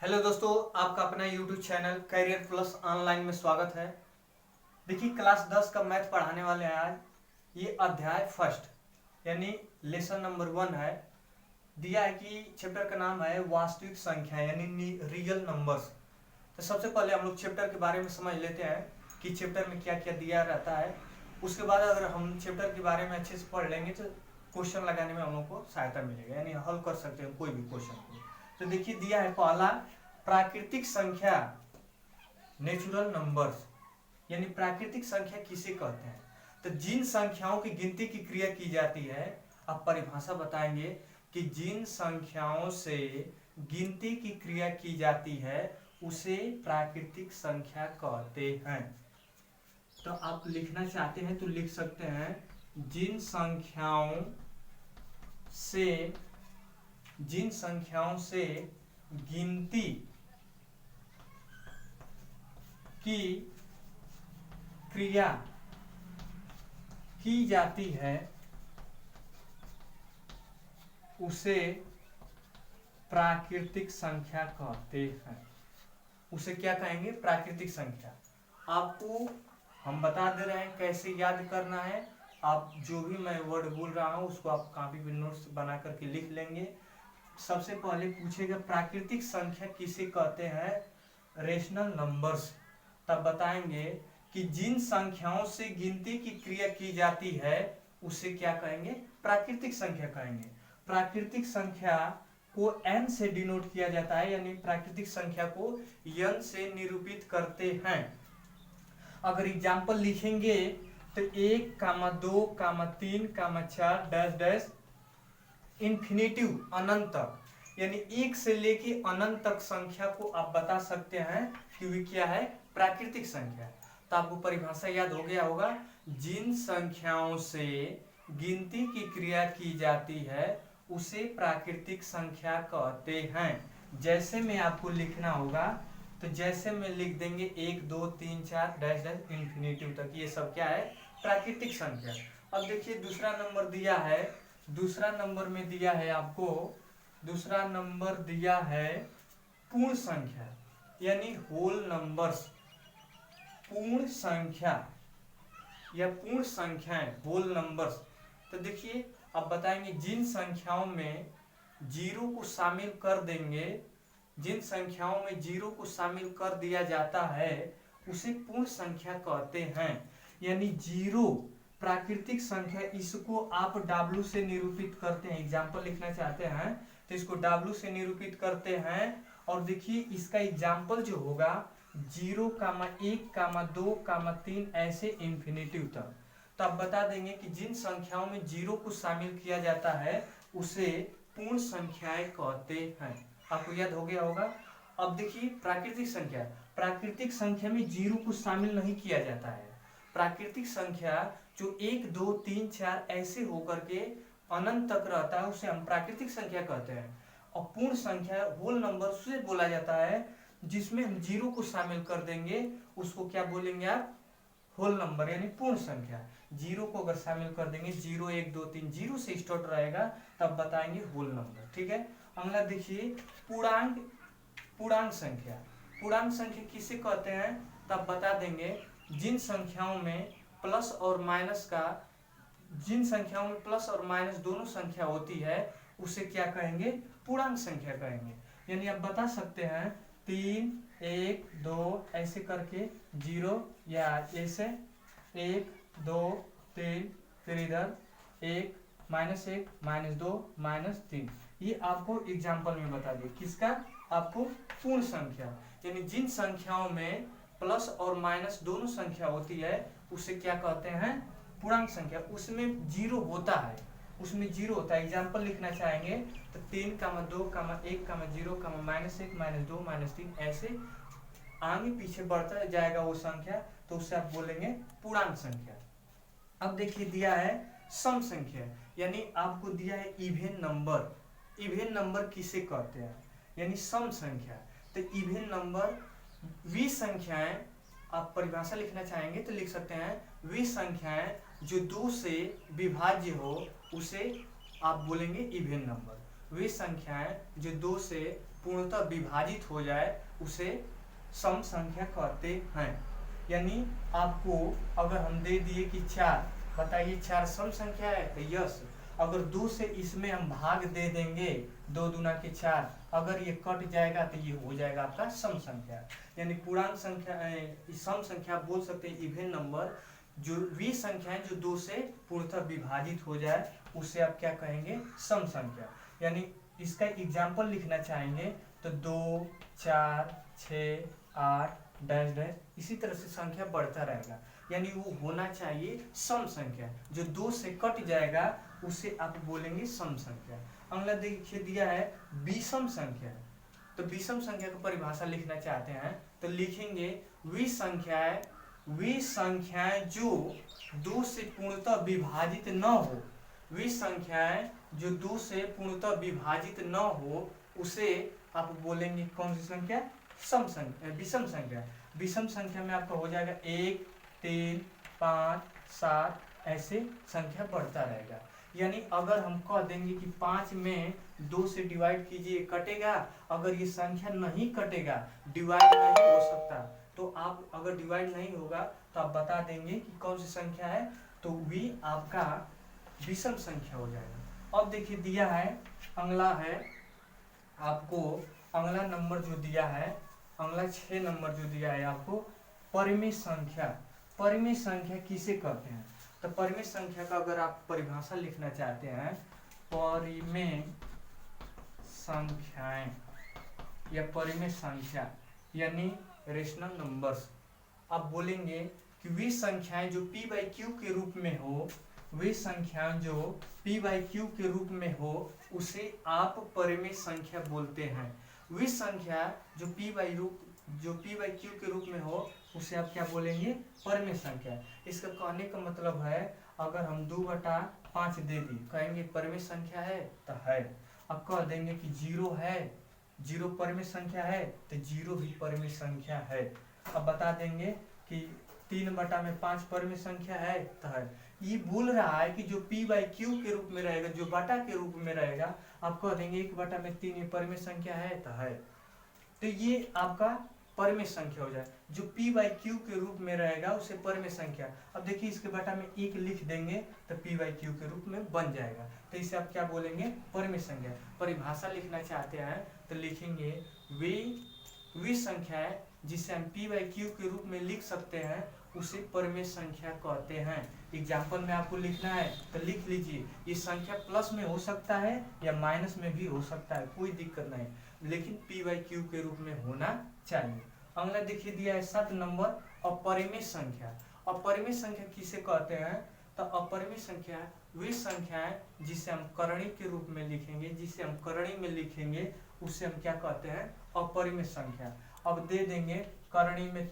Hello दोस्तों, आपका अपना YouTube channel career plus online में स्वागत है। देखिए क्लास 10 का मैथ पढ़ाने वाले हैं आज। ये अध्याय फर्स्ट यानी लेसन नंबर 1 है। दिया है कि चैप्टर का नाम है वास्तविक संख्या यानी रियल नंबर्स। तो सबसे पहले हम लोग चैप्टर के बारे में समझ लेते हैं कि चैप्टर में क्या क्या दिया रहता है। उसके बाद अगर हम चैप्टर के बारे में अच्छे से पढ़ लेंगे तो क्वेश्चन लगाने में हम लोग को सहायता मिलेगा, यानी हल कर सकते हैं कोई भी क्वेश्चन को। तो देखिए दिया है पहला प्राकृतिक संख्या नेचुरल नंबर्स, यानी प्राकृतिक संख्या किसे कहते हैं। तो जिन संख्याओं की गिनती की क्रिया की जाती है, आप परिभाषा बताएंगे कि जिन संख्याओं से गिनती की क्रिया की जाती है उसे प्राकृतिक संख्या कहते हैं। तो आप लिखना चाहते हैं तो लिख सकते हैं, जिन संख्याओं से गिनती की क्रिया की जाती है उसे प्राकृतिक संख्या कहते हैं। उसे क्या कहेंगे? प्राकृतिक संख्या। आपको हम बता दे रहे हैं कैसे याद करना है। आप जो भी मैं वर्ड बोल रहा हूं उसको आप कॉपी पे नोट्स बना करके लिख लेंगे। सबसे पहले पूछेगा प्राकृतिक संख्या किसे कहते हैं? Rational numbers. तब बताएंगे कि जिन संख्याओं से गिनती की क्रिया की जाती है उसे क्या कहेंगे? प्राकृतिक संख्या कहेंगे। प्राकृतिक संख्या को n से डिनोट किया जाता है, यानी प्राकृतिक संख्या को n से निरूपित करते हैं। अगर एग्जाम्पल लिखेंगे तो 1, 2, 3, 4 डैश डैश इन्फिनिटिव अनंत तक, यानी 1 से लेके अनंत तक संख्या को आप बता सकते हैं कि वे क्या है? प्राकृतिक संख्या। तो आपको परिभाषा याद हो गया होगा। जिन संख्याओं से गिनती की क्रिया की जाती है उसे प्राकृतिक संख्या कहते हैं। जैसे में आपको लिखना होगा तो जैसे में लिख देंगे 1, 2, 3, 4 डैश डैश इन्फिनिटिव तक, ये सब क्या है? प्राकृतिक संख्या। अब देखिए दूसरा नंबर दिया है। दूसरा नंबर में दिया है आपको, दूसरा नंबर दिया है पूर्ण संख्या यानी होल नंबर्स। पूर्ण संख्या या पूर्ण संख्याएं होल नंबर्स। तो देखिए अब बताएंगे जिन संख्याओं में जीरो को शामिल कर देंगे, जिन संख्याओं में जीरो को शामिल कर दिया जाता है उसे पूर्ण संख्या कहते हैं। यानी जीरो प्राकृतिक संख्या, इसको आप W से निरूपित करते हैं। एग्जाम्पल लिखना चाहते हैं तो इसको W से निरूपित करते हैं। और देखिए इसका एग्जाम्पल जो होगा 0, 1, 2, 3 ऐसे इन्फिनिटिव तक। तो आप बता देंगे कि जिन संख्याओं में जीरो को शामिल किया जाता है उसे पूर्ण संख्याएं कहते हैं। आपको याद हो गया होगा। अब देखिए प्राकृतिक संख्या, प्राकृतिक संख्या में जीरो को शामिल नहीं किया जाता है। प्राकृतिक संख्या जो 1, 2, 3, 4 ऐसे होकर के अनंत तक रहता है उसे हम प्राकृतिक संख्या कहते हैं। और पूर्ण संख्या होल नंबर उसे बोला जाता है जिसमें हम जीरो को शामिल कर देंगे, उसको क्या बोलेंगे आप? होल नंबर यानी पूर्ण संख्या। जीरो को अगर शामिल कर देंगे, 0, 1, 2, 3 जीरो से स्टार्ट रहेगा, तब बताएंगे होल नंबर। ठीक है। अगला देखिए पूर्णांक। पूर्णांक संख्या, पूर्णांक संख्या किसे कहते हैं? तब बता देंगे जिन संख्याओं में प्लस और माइनस का, जिन संख्याओं में प्लस और माइनस दोनों संख्या होती है उसे क्या कहेंगे? पूर्णांक संख्या कहेंगे। यानी आप बता सकते हैं 3, 1, 2 ऐसे करके 0, या ऐसे 1, 2, 3 फिर इधर 1, -1, -2, -3। ये आपको एग्जाम्पल में बता दिए। किसका? आपको पूर्ण संख्या। यानी जिन संख्याओं में प्लस और माइनस दोनों संख्या होती है उसे क्या कहते हैं? पूर्णांक संख्या। उसमें जीरो होता है, उसमें जीरो होता है। एग्जाम्पल लिखना चाहेंगे तो 3, 2, 1, 0, -1, -2, -3 ऐसे आगे पीछे बढ़ता जाएगा वो संख्या, तो उससे आप बोलेंगे पूर्णांक संख्या। अब देखिए दिया है सम संख्या, यानी आपको दिया है इवेन नंबर। इवेन नंबर किसे कहते हैं? यानी सम संख्या। तो इवेन नंबर वी संख्याएं, आप परिभाषा लिखना चाहेंगे तो लिख सकते हैं वी संख्याएं जो 2 से विभाज्य हो उसे आप बोलेंगे इवेन नंबर। वे संख्याएं जो 2 से पूर्णतः विभाजित हो जाए उसे सम संख्या कहते हैं। यानी आपको अगर हम दे दिए कि 4, बताइए 4 सम संख्या है तो यस। अगर 2 से इसमें हम भाग दे देंगे 2 दूना के 4, अगर ये कट जाएगा तो ये हो जाएगा आपका सम संख्या। यानी पूर्णांक संख्या सम संख्या बोल सकते हैं इवन नंबर। जो वी संख्याएं जो 2 से पूर्णतः विभाजित हो जाए उसे आप क्या कहेंगे, सम संख्या। यानी इसका एग्जाम्पल लिखना चाहेंगे तो 2, 4, 6, 8 डैश डैश, इसी तरह से संख्या बढ़ता रहेगा। यानी वो होना चाहिए सम संख्या। जो 2 से कट जाएगा उसे आप बोलेंगे सम संख्या। अगला देखिए दिया है विषम संख्या। तो विषम संख्या की परिभाषा लिखना चाहते हैं तो लिखेंगे वी संख्याएं जो 2 से पूर्णतः विभाजित न हो, वी संख्याएं जो 2 से पूर्णतः विभाजित न हो उसे आप बोलेंगे कौन सी संख्या, सम संख्या, विषम संख्या। विषम संख्या में आपका हो जाएगा 1, 3, 5, 7, ऐसे संख्या बढ़ता रहेगा। यानी अगर हम कह देंगे कि 5 में 2 से डिवाइड कीजिए कटेगा, अगर ये संख्या नहीं कटेगा, डिवाइड नहीं हो सकता, तो आप अगर डिवाइड नहीं होगा तो आप बता देंगे कि कौन सी संख्या है, तो वी आपका विषम संख्या हो जाएगा। अब देखिए दिया है अगला है आपको, अगला नंबर जो दिया है, अगला 6 नंबर जो दिया है आपको परिमेय संख्या। परिमेय संख्या किसे कहते हैं, तो परिमेय संख्या का अगर आप परिभाषा लिखना चाहते हैं, परिमेय संख्याएं या परिमेय संख्या यानी रेशनल नंबर्स, आप बोलेंगे कि वे संख्याएं जो p/q के रूप में हो, वे संख्याएं जो p/q के रूप में हो उसे आप परिमेय संख्या बोलते हैं। वे संख्या जो p/q के रूप में हो उसे आप क्या बोलेंगे, परिमेय संख्या। इसका कहने का मतलब है अगर हम 2/5 दे दी, कहेंगे परिमेय संख्या है तो है। अब कह देंगे कि 0 है, 0 परिमेय संख्या है तो 0 भी परिमेय संख्या है। अब बता देंगे कि 3/5 परिमेय संख्या है तो है। ये बोल रहा है कि जो p/q के रूप में रहेगा, जो बटा के रूप में रहेगा, आप कह देंगे 1/3 ये परिमेय संख्या है तो है, तो ये आपका परिमेय संख्या हो जाए। जो p/q के रूप में रहेगा उसे परिमेय संख्या। अब देखिए इसके बटा में 1 लिख देंगे तो p/q के रूप में बन जाएगा, तो इसे आप क्या बोलेंगे, परिमेय संख्या। परिभाषा लिखना चाहते हैं तो लिखेंगे वे संख्याएं जिसे हम p/q के रूप में लिख सकते हैं उसे परिमेय संख्या कहते हैं। एग्जाम्पल में आपको लिखना है तो लिख लीजिए, ये संख्या प्लस में हो सकता है या माइनस में भी हो सकता है, कोई दिक्कत नहीं, लेकिन p/q के रूप में होना चाहिए। अगला देखिए दिया है 7 नंबर अपरिमेय संख्या। अपरिमेय संख्या किसे कहते हैं, तो अपरिमेय संख्या वे संख्याएं जिसे हम करणी के रूप में लिखेंगे, जिसे हम करणी में लिखेंगे उसे हम क्या कहते हैं, अपरिमेय संख्या। अब दे देंगे करणी में